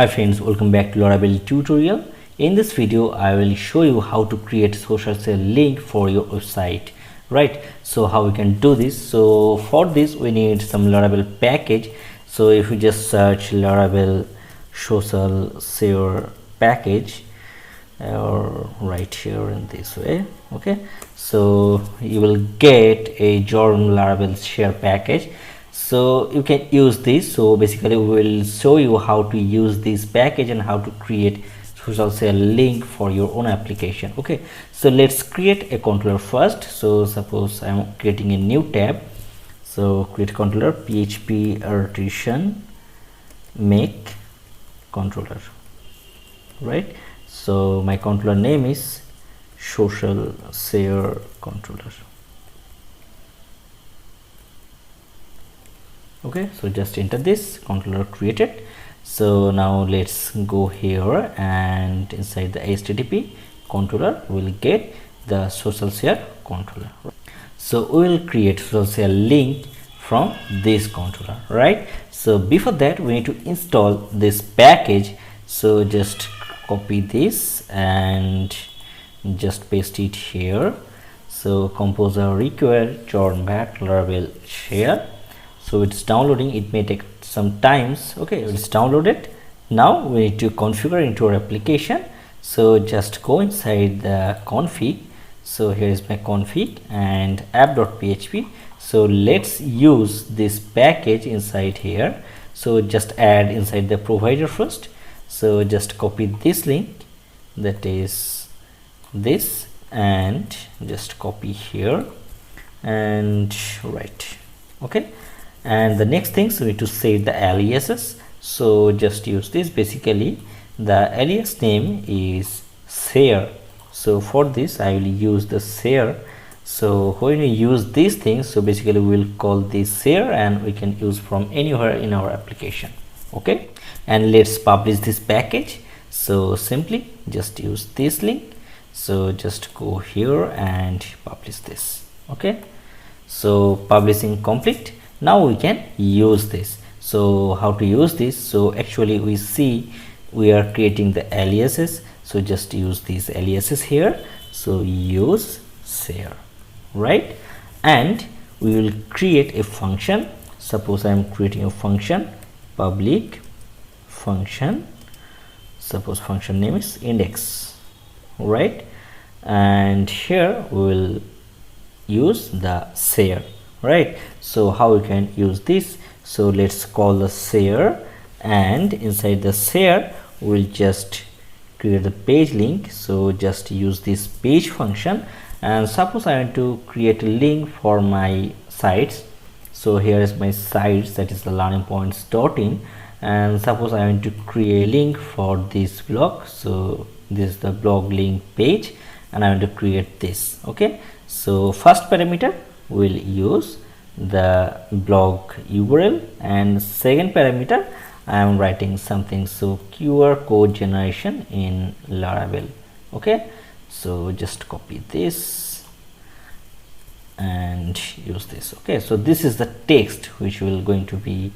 Hi friends, welcome back to Laravel tutorial. In this video I will show you how to create social sale link for your website, right? So how we can do this. So for this we need some Laravel package. So if you just search Laravel social share package or right here in this way, okay, so you will get a Jordan Laravel share package. So you can use this. So basically we will show you how to use this package and how to create social sale link for your own application. Okay, so let's create a controller first. So suppose I'm creating a new tab. So create controller, php artisan make controller, right? So my controller name is social share controller. Okay, so just enter this controller created. So now let's go here and inside the http controller we'll get the social share controller. So we will create social share link from this controller, right? So before that we need to install this package. So just copy this and just paste it here. So composer require Jordan Laravel share. So it's downloading, it may take some times. Okay, it's downloaded. Now we need to configure into our application. So just go inside the config. So here is my config and app.php. So let's use this package inside here. So just add inside the provider first. So just copy this link, that is this, and just copy here and write. Okay, and the next thing, so we need to save the aliases. So just use this. Basically the alias name is share. So for this I will use the share. So when we use these things, so basically we will call this share and we can use from anywhere in our application. Okay, and let's publish this package. So simply just use this link. So just go here and publish this. Okay, so publishing complete. Now we can use this. So how to use this? So actually we see we are creating the aliases. So just use these aliases here. So use share, right? And we will create a function. Suppose I am creating a function, public function. Suppose function name is index, right? And here we will use the share, right? So how we can use this? So let's call the share, and inside the share we'll just create the page link. So just use this page function, and suppose I want to create a link for my sites. So here is my sites, that is the learningpoints.in, and suppose I want to create a link for this blog. So this is the blog link page and I want to create this. Okay, so first parameter will use the blog URL, and second parameter I am writing something, so QR code generation in Laravel. Okay, so just copy this and use this. Okay, so this is the text which will going to be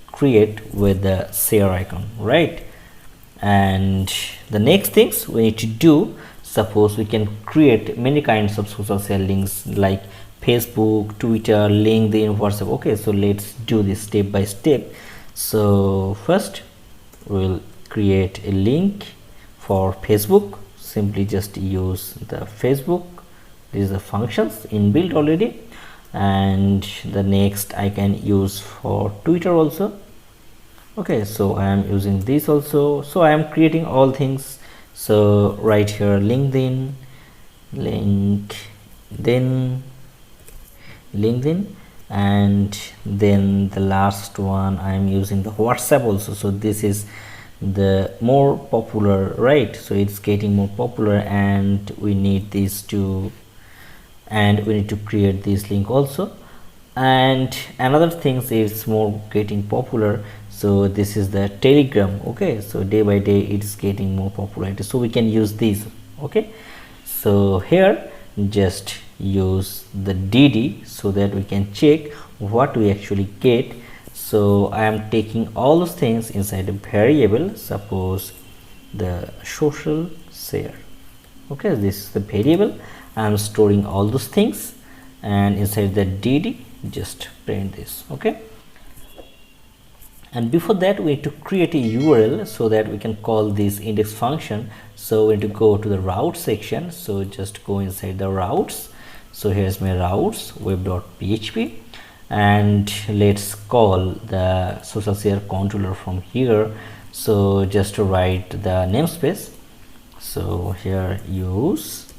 create with the share icon, right? And the next things we need to do, suppose we can create many kinds of social sale links like Facebook, Twitter, LinkedIn, WhatsApp. Okay, so let's do this step by step. So first we'll create a link for Facebook. Simply just use the Facebook. This is the functions inbuilt already, and the next I can use for Twitter also. Okay, so I am using this also. So I am creating all things. So right here LinkedIn, and then the last one I am using the WhatsApp also. So this is the more popular, right? So it's getting more popular, and we need these two, and we need to create this link also. And another things is more getting popular. So this is the Telegram. Okay, so day by day it's getting more popularity, so we can use these. Okay, so here just use the DD so that we can check what we actually get So I am taking all those things inside a variable, suppose the social share. Okay, this is the variable. I am storing all those things, and inside the dd just print this. Okay, and before that we need to create a URL so that we can call this index function. So we need to go to the route section, so just go inside the routes. So here's my routes web.php, and let's call the social share controller from here. So just to write the namespace, so here use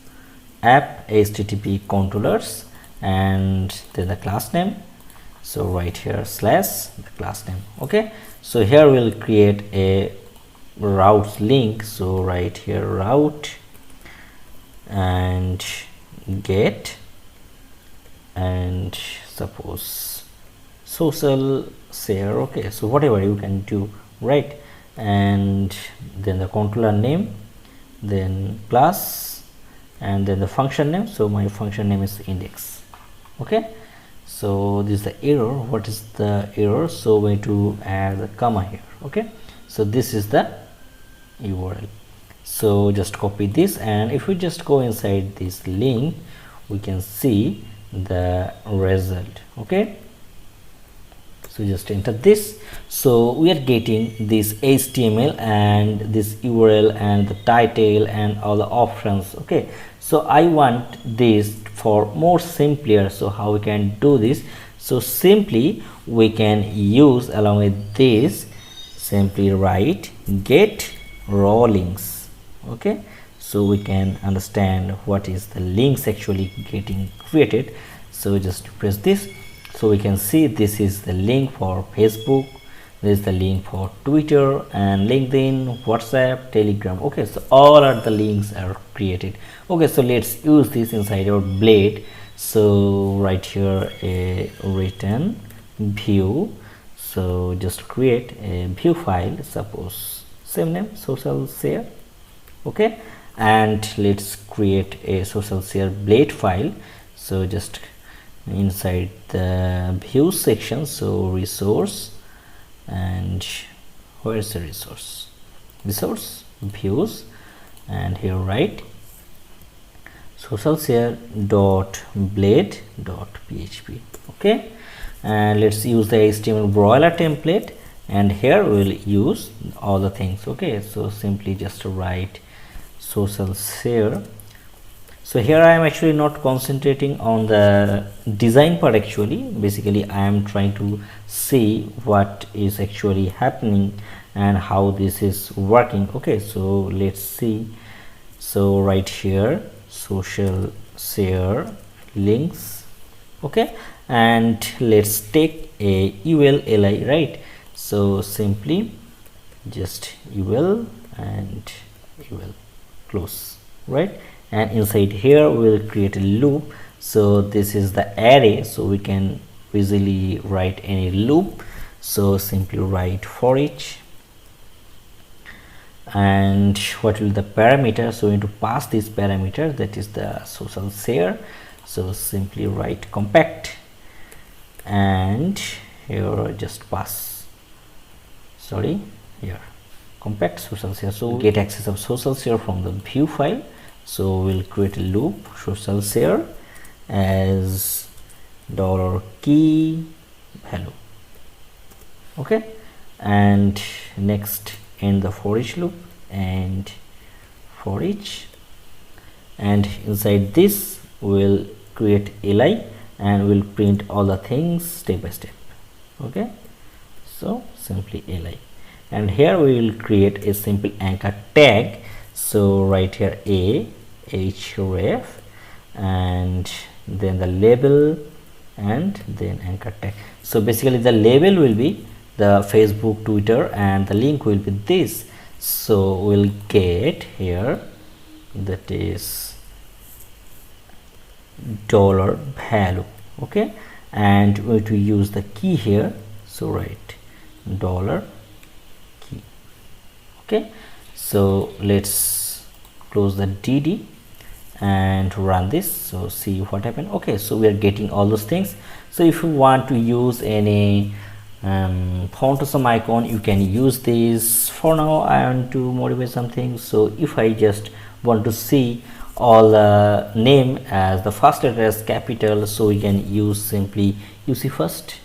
app http controllers and then the class name. So right here slash the class name. Okay, so here we'll create a route link. So right here route and get, and suppose social share. Okay, so whatever you can do, right? And then the controller name, then class, and then the function name. So my function name is index. Okay, so this is the error. What is the error? So we need to add the comma here. Okay, so this is the URL. So just copy this, and if we just go inside this link, we can see the result. Okay, so just enter this. So we are getting this HTML and this URL and the title and all the options. Okay, so I want this for more simpler. So how we can do this? So simply we can use, along with this, simply write get raw links. Okay, so we can understand what is the links actually getting created. So just press this. So we can see this is the link for Facebook, this is the link for Twitter and LinkedIn, WhatsApp, Telegram. Okay, so all of the links are created. Okay, so let's use this inside our blade. So right here a written view. So just create a view file, suppose same name, social share. Okay, and let's create a social share blade file. So just inside the view section, so resource, and where is the resource views, and here write social share dot blade dot php. Okay, and let's use the HTML broiler template, and here we will use all the things. Okay, so simply just write social share. So here I am actually not concentrating on the design part. Actually, basically I am trying to see what is actually happening and how this is working. Okay, so let's see. So right here social share links. Okay, and let's take a ul-li, right? So simply just ul and ul close, right? And inside here we will create a loop. So this is the array, so we can easily write any loop. So simply write for each, and what will the parameter? So we need to pass this parameter, that is the social share. So simply write compact, and here just pass, sorry, here compact social share. So get access of social share from the view file. So we'll create a loop social share as $key value. Okay, and next end the for each loop and for each, and inside this we'll create li and we'll print all the things step by step. Okay, so simply li, and here we will create a simple anchor tag. So right here a href, and then the label, and then anchor tag. So basically the label will be the Facebook, Twitter, and the link will be this. So we'll get here, that is $value. Okay, and we have to use the key here. So write $key. Okay, so let's close the dd and run this. So see what happened. Okay, so we are getting all those things. So if you want to use any font awesome icon, you can use this. For now I want to modify something, so if I just want to see all name as the first letter as capital, so we can use simply UC first.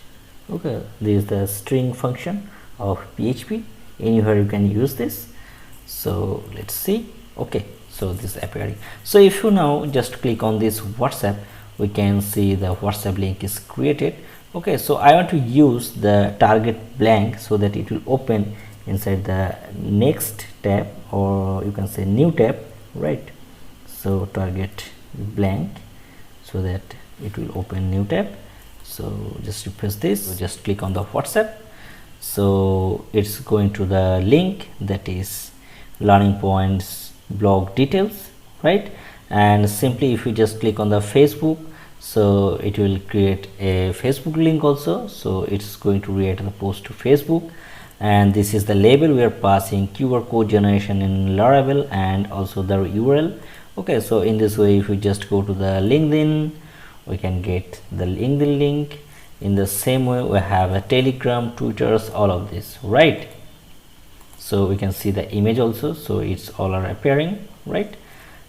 Okay, this is the string function of PHP. Anywhere you can use this. So let's see. Okay, so this is appearing. So if you now just click on this WhatsApp, we can see the WhatsApp link is created. Okay, so I want to use the target blank so that it will open inside the next tab, or you can say new tab, right? So target blank so that it will open new tab. So just refresh this, so just click on the WhatsApp, so it's going to the link, that is learning points blog details, right? And simply if you just click on the Facebook, so it will create a Facebook link also, so it's going to create the post to Facebook. And this is the label we are passing, QR code generation in Laravel, and also the URL. Okay, so in this way, if we just go to the LinkedIn, we can get the LinkedIn link. In the same way, we have a Telegram, Twitters, all of this, right? So we can see the image also, so it's all are appearing, right?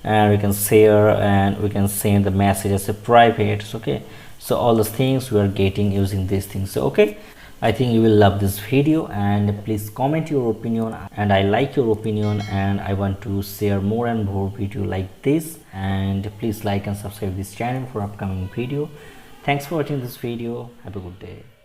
And we can share, and we can send the message as a private. Okay, so all those things we are getting using these things. So okay, I think you will love this video, and please comment your opinion, and I like your opinion, and I want to share more and more video like this. And please like and subscribe this channel for upcoming video. Thanks for watching this video. Have a good day.